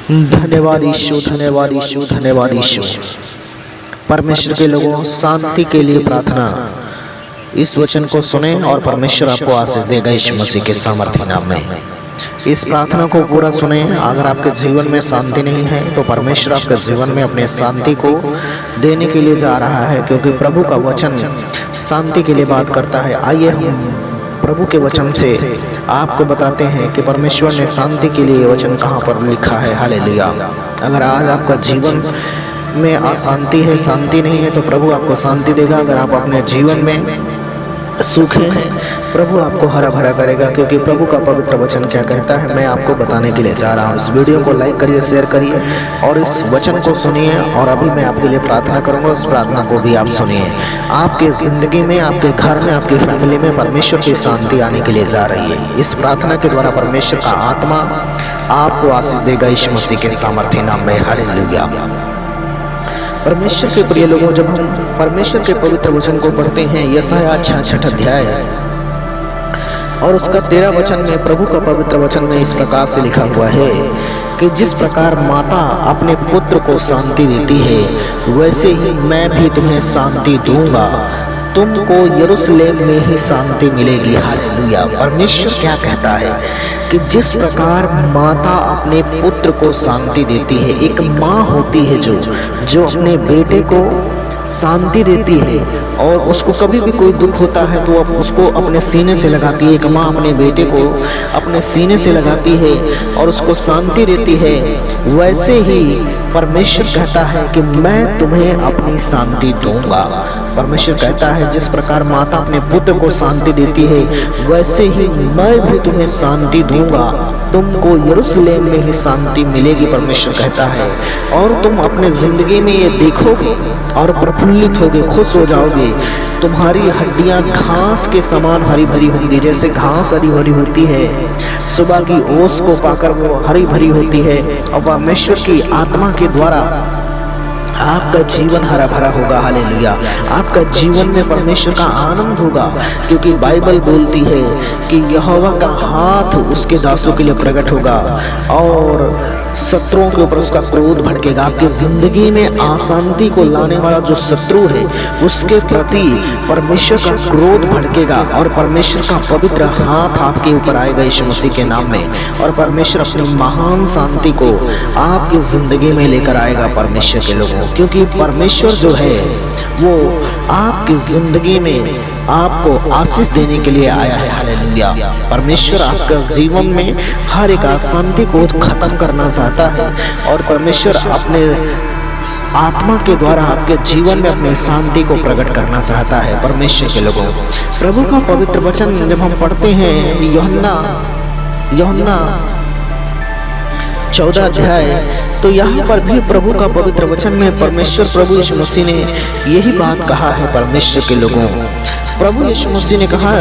धन्यवाद ईशु, धन्यवाद ईशु, धन्यवाद ईशु। परमेश्वर के लोगों, शांति के लिए प्रार्थना। इस वचन को सुने और परमेश्वर आपको आशीष देगा यीशु मसीह के सामर्थ्य नाम में। इस प्रार्थना को पूरा सुने। अगर आपके जीवन में शांति नहीं है तो परमेश्वर आपके जीवन में अपने शांति को देने के लिए जा रहा है, क्योंकि प्रभु का वचन शांति के लिए बात करता है। आइए हम प्रभु के वचन से आपको बताते हैं कि परमेश्वर ने शांति के लिए वचन कहाँ पर लिखा है। हालेलुया। अगर आज आपका जीवन में अशांति है, शांति नहीं है, तो प्रभु आपको शांति देगा। अगर आप अपने जीवन में सूखे हैं, प्रभु आपको हरा भरा करेगा, क्योंकि प्रभु का पवित्र वचन क्या कहता है मैं आपको बताने के लिए जा रहा हूँ। इस वीडियो को लाइक करिए, शेयर करिए और इस वचन को सुनिए। और अभी मैं आपके लिए प्रार्थना करूंगा, उस प्रार्थना को भी आप सुनिए। आपके जिंदगी में, आपके घर में, आपकी फैमिली में परमेश्वर की शांति आने के लिए जा रही है। इस प्रार्थना के द्वारा परमेश्वर का आत्मा आपको आशीष देगा यीशु मसीह के सामर्थ्य नाम में। हालेलुया। परमेश्वर के प्रिय लोगों, जब हम परमेश्वर के पवित्र वचन को पढ़ते हैं, यशायाह 66 अध्याय और उसका 13 वचन में, प्रभु का पवित्र वचन में इस प्रकार से लिखा हुआ है कि जिस प्रकार माता अपने पुत्र को शांति देती है, वैसे ही मैं भी तुम्हें शांति दूंगा। तुमको यरूशलेम में ही शांति मिलेगी। हालेलुया। परमेश्वर क्या कहता है कि जिस प्रकार माता अपने पुत्र को शांति देती है, एक माँ होती है जो अपने बेटे को शांति देती है, और उसको कभी भी कोई दुख होता है तो उसको अपने सीने से लगाती है। एक माँ अपने बेटे को अपने सीने से लगाती है और उसको शांति देती है। वैसे ही परमेश्वर कहता है कि मैं तुम्हें अपनी शांति दूंगा। परमेश्वर कहता है जिस प्रकार माता अपने पुत्र को शांति देती है, वैसे ही मैं भी तुम्हें शांति दूंगा। तुमको यरूशलेम में ही शांति मिलेगी, परमेश्वर कहता है। और तुम अपने जिंदगी में ये देखोगे और प्रफुल्लित होगे, खुश हो जाओगे। तुम्हारी हड्डियां घास के समान हरी भरी होंगी। जैसे घास हरी भरी होती है, सुबह की ओस को पाकर वो हरी भरी होती है, और परमेश्वर की आत्मा के द्वारा आपका जीवन हरा भरा होगा। हालेलुया। आपका जीवन में परमेश्वर का आनंद होगा, क्योंकि बाइबल बोलती है कि यहोवा का हाथ उसके दासों के लिए प्रकट होगा और शत्रुओं के ऊपर उसका क्रोध भड़केगा। आपकी जिंदगी में अशांति को लाने वाला जो शत्रु है, उसके प्रति परमेश्वर का क्रोध भड़केगा और परमेश्वर का पवित्र हाथ आपके ऊपर आएगा यीशु मसीह के नाम में। और परमेश्वर अपनी महान शांति को आपकी जिंदगी में लेकर आएगा परमेश्वर के लोगों, क्योंकि परमेश्वर जो है वो आपकी जिंदगी में आपको आशीष देने के लिए आया है। हालेलुया। परमेश्वर आपका जीवन में हर एक अशांति को खत्म करना चाहता है, और परमेश्वर अपने आत्मा के द्वारा आपके जीवन में अपने शांति को प्रकट करना चाहता है। परमेश्वर के लोगों, प्रभु का पवित्र वचन जब हम पढ़ते हैं, यूहन्ना 14 अध्याय, तो यहाँ पर भी प्रभु का पवित्र वचन में परमेश्वर प्रभु यीशु मसीह ने यही बात कहा है। परमेश्वर के लोगों, प्रभु यीशु मसीह ने कहा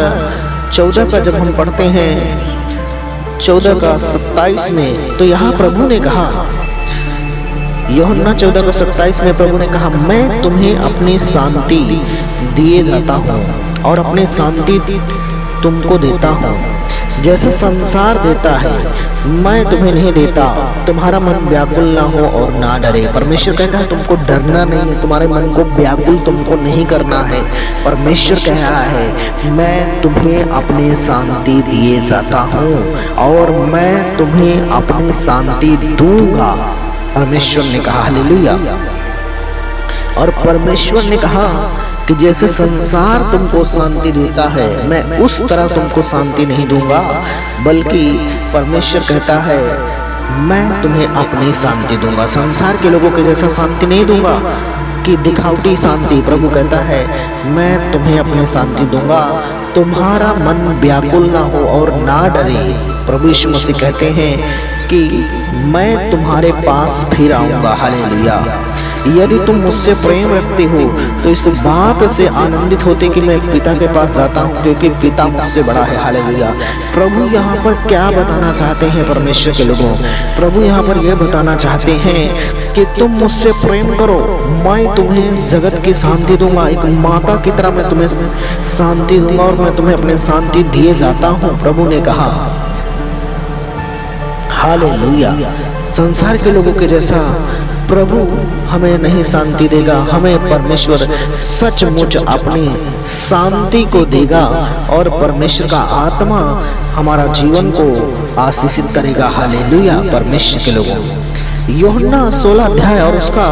14 का जब हम पढ़ते हैं 14 का 27 में, तो यहाँ प्रभु ने कहा, यूहन्ना 14 का 27 में प्रभु ने कहा, मैं तुम्हें अपनी शांति दिए जाता हूँ और अपनी शांति तुमको देता हूँ। जैसे संसार देता है मैं तुम्हें नहीं देता। तुम्हारा मन व्याकुल ना हो और ना डरे। परमेश्वर कहता है तुमको डरना नहीं है, तुम्हारे मन को व्याकुल तुमको नहीं करना है। परमेश्वर कह रहा है मैं तुम्हें अपनी शांति दिए जाता हूँ और मैं तुम्हें अपनी शांति दूंगा। परमेश्वर ने कहा। हालेलुया। और परमेश्वर ने कहा कि जैसे संसार तुमको शांति देता है, मैं उस तरह तुमको शांति नहीं दूंगा, बल्कि परमेश्वर कहता है मैं तुम्हें अपनी शांति दूंगा। संसार के लोगों के जैसा शांति नहीं दूंगा कि दिखावटी शांति। प्रभु कहता है मैं तुम्हें अपनी शांति दूंगा, तुम्हारा मन व्याकुल ना हो और ना डरे। प्रभु यीशु मसीह कहते हैं कि मैं तुम्हारे पास फिर आऊंगा। हालेलुया। यदि तुम मुझसे प्रेम रखते हो तो इस बात से आनंदित होते कि मैं पिता के पास जाता हूँ, क्योंकि पिता मुझसे बड़ा है। हालेलुया। प्रभु यहाँ पर क्या बताना चाहते हैं परमेश्वर के लोगों? प्रभु यहाँ पर यह बताना चाहते हैं कि तुम मुझसे प्रेम करो, मैं तुम्हें जगत की शांति दूंगा। एक माता की तरह मैं तुम्हें शांति दूंगा और मैं तुम्हें अपनी शांति दिए जाता हूँ। प्रभु ने कहा। हालेलुया। संसार के लोगों के जैसा प्रभु हमें नहीं शांति देगा। हमें परमेश्वर सचमुच अपनी शांति को देगा और परमेश्वर का आत्मा हमारा जीवन को आशीषित करेगा। हालेलुया। परमेश्वर के लोगों, यूहन्ना 16 अध्याय और उसका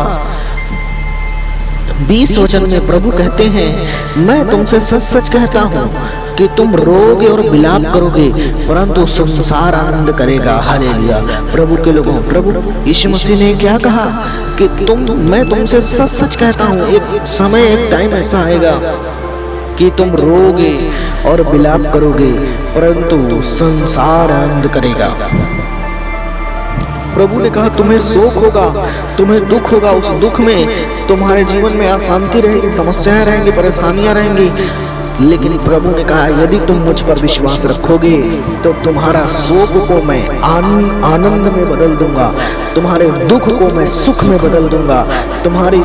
20 वचन में प्रभु कहते हैं, मैं तुमसे सच सच कहता हूँ कि तुम रोगे और विलाप करोगे, परंतु संसार आनंद करेगा। हालेलुया। प्रभु के लोगों, प्रभु यीशु मसीह ने क्या कहा कि मैं तुमसे सच सच कहता हूँ, एक समय एक टाइम ऐसा आएगा कि तुम रोगे और विलाप करोगे, परंतु संसार आनंद करेगा। प्रभु ने कहा तुम्हें शोक होगा, तुम्हें दुख होगा, उस दुख में तुम्हारे जीवन में अशांति रहेगी, समस्याएं रहेंगी, परेशानियां रहेंगी, लेकिन प्रभु ने कहा यदि तुम मुझ पर विश्वास रखोगे तो तुम्हारा शोक को मैं आनंद में बदल दूंगा, तुम्हारे दुख को मैं सुख में बदल दूंगा, तुम्हारे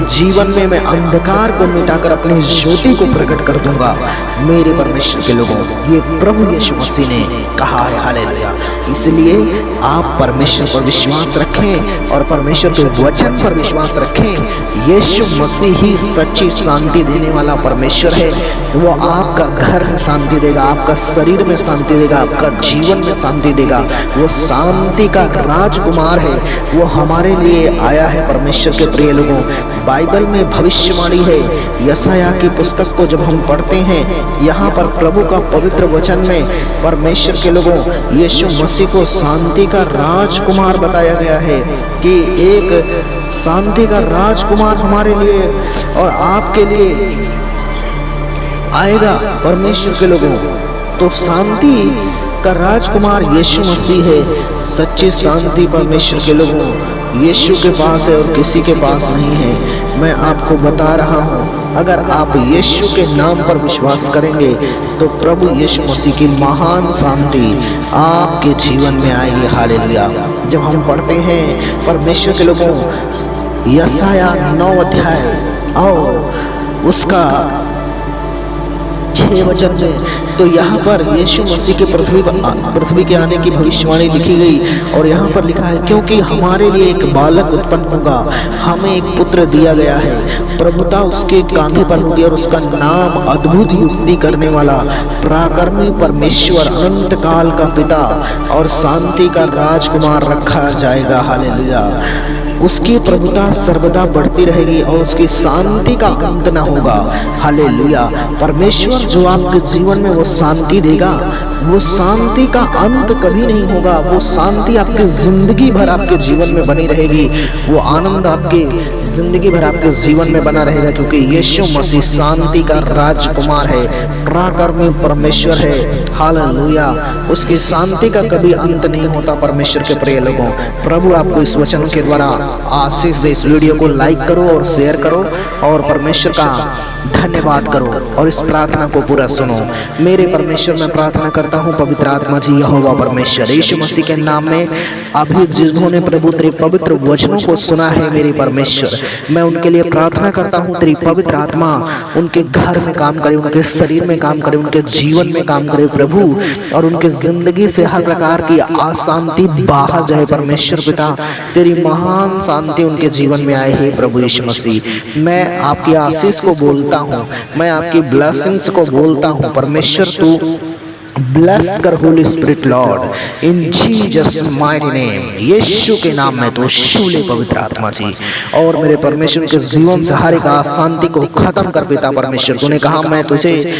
जीवन में मैं अंधकार को मिटाकर अपनी ज्योति को प्रकट कर दूंगा। मेरे परमेश्वर के लोगों, ये प्रभु यीशु मसीह ने कहा है। हालेलुया। इसलिए आप परमेश्वर पर विश्वास रखें और परमेश्वर के वचन पर विश्वास रखें। यीशु मसीह ही सच्ची शांति देने वाला परमेश्वर है। वो आपका घर में शांति देगा, आपका शरीर में शांति देगा, आपका जीवन में शांति देगा। वो शांति का राजकुमार है, वो हमारे लिए आया है। परमेश्वर के प्रिय लोगों, बाइबल में भविष्यवाणी है। यशायाह की पुस्तक को जब हम पढ़ते हैं, यहाँ पर प्रभु का पवित्र वचन में परमेश्वर के लोगों यीशु मसीह को शांति का राजकुमार बताया गया है कि एक शांति का राजकुमार हमारे लिए और आपके लिए आएगा। परमेश्वर के लोगों, तो शांति का राजकुमार यीशु मसीह है। सच्ची शांति परमेश्वर के लोगों यीशु के पास है और किसी के पास नहीं है। मैं आपको बता रहा हूँ, अगर आप यीशु के नाम पर विश्वास करेंगे तो प्रभु यीशु मसीह की महान शांति आपके जीवन में आएगी। हालेलुया। जब हम पढ़ते हैं परमेश्वर के लोगों यशायाह 9 अध्याय और उसका 6 वचन में, तो यहाँ पर यीशु मसीह के पृथ्वी के आने की भविष्यवाणी लिखी गई और यहाँ पर लिखा है क्योंकि हमारे लिए एक बालक उत्पन्न होगा, हमें एक पुत्र दिया गया है, प्रभुता उसके कांधे पर होगी और उसका नाम अद्भुत युक्ति करने वाला, पराक्रमी परमेश्वर, अनंत काल का पिता और शांति का राजकुमार रखा जाएगा। हालेलुया। उसकी प्रभुता सर्वदा बढ़ती रहेगी और उसकी शांति का अंत न होगा। हालेलुया। परमेश्वर जो आपके जीवन में वो शांति देगा, वो शांति का अंत कभी नहीं होगा। वो शांति आपके जिंदगी भर आपके जीवन में बनी रहेगी, वो आनंद आपके जिंदगी भर आपके जीवन में बना रहेगा, क्योंकि यीशु मसीह शांति का राजकुमार है, पराक्रमी परमेश्वर है। हालेलुया। उसकी शांति का कभी अंत नहीं होता। परमेश्वर के प्रिय लोगों, प्रभु आपको इस वचन के द्वारा आशीष दे। इस वीडियो को लाइक करो और शेयर करो और परमेश्वर का धन्यवाद करो और इस प्रार्थना को पूरा सुनो। मेरे परमेश्वर, मैं प्रार्थना करता हूँ पवित्र आत्मा जी, यहोवा परमेश्वर यीशु मसीह के नाम में अभी जिन्होंने प्रभु तेरे पवित्र वचनों को सुना है, मेरे परमेश्वर, मैं उनके लिए प्रार्थना करता हूँ तेरी पवित्र आत्मा उनके घर में काम करे, उनके शरीर में काम करे, उनके जीवन में काम करे प्रभु, और उनके जिंदगी से हर प्रकार की अशांति बाहर जाए। परमेश्वर पिता, तेरी महान शांति उनके जीवन में आए है प्रभु यीशु मसीह। मैं आपकी आशीष को बोलता हूँ, मैं आपकी ब्लेसिंग्स को बोलता हूँ। परमेश्वर तू ब्लेस कर holy spirit lord in Jesus mighty name. यीशु के नाम में तो शूले पवित्र आत्मा जी, और मेरे परमेश्वर के जीवन से हर एक अशांति को खत्म कर पिता परमेश्वर। तूने कहा मैं तुझे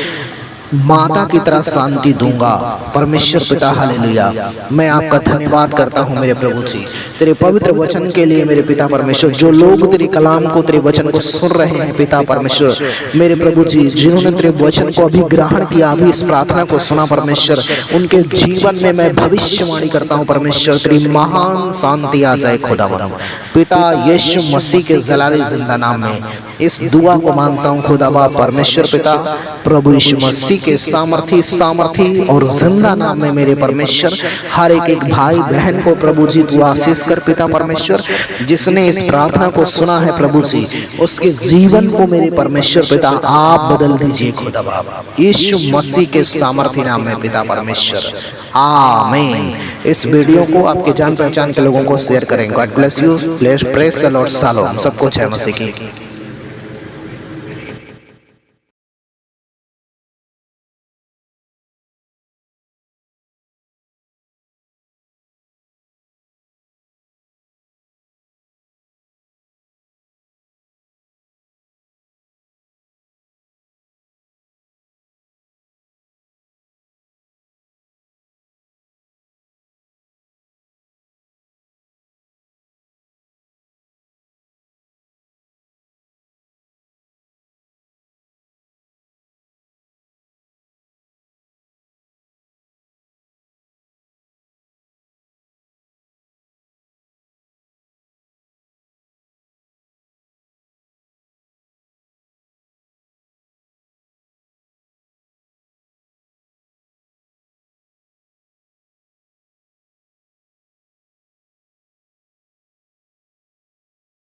माता की तरह शांति दूंगा परमेश्वर पिता। हालेलुया। मैं आपका धन्यवाद करता हूँ मेरे प्रभु जी तेरे पवित्र वचन के लिए मेरे पिता परमेश्वर। जो लोग तेरे कलाम को, तेरे वचन को सुन रहे हैं पिता परमेश्वर, मेरे प्रभु जी, जिन्होंने तेरे वचन को अभी ग्रहण किया, अभी इस प्रार्थना को सुना परमेश्वर, उनके जीवन में मैं भविष्यवाणी करता हूँ परमेश्वर, तेरी महान शांति आ जाए खुदावंद पिता यीशु मसीह के जलाली जिंदा नाम में। इस दुआ को मांगता हूँ खुदा बाप परमेश्वर पिता प्रभु यीशु मसीह के सामर्थी और जिंदा नाम में मेरे परमेश्वर हर एक भाई बहन को प्रभु जी तू आशीष कर पिता परमेश्वर, जिसने इस प्रार्थना को सुना है प्रभु जी उसके जीवन को मेरे परमेश्वर पिता आप बदल दीजिए खुदा बाप यीशु मसीह के सामर्थी नाम में पिता परमेश्वर, आमीन। इस वीडियो को आपके जान पहचान के लोगों को शेयर करें। God bless you, praise the Lord, shalom. सब कुछ है मसीह की।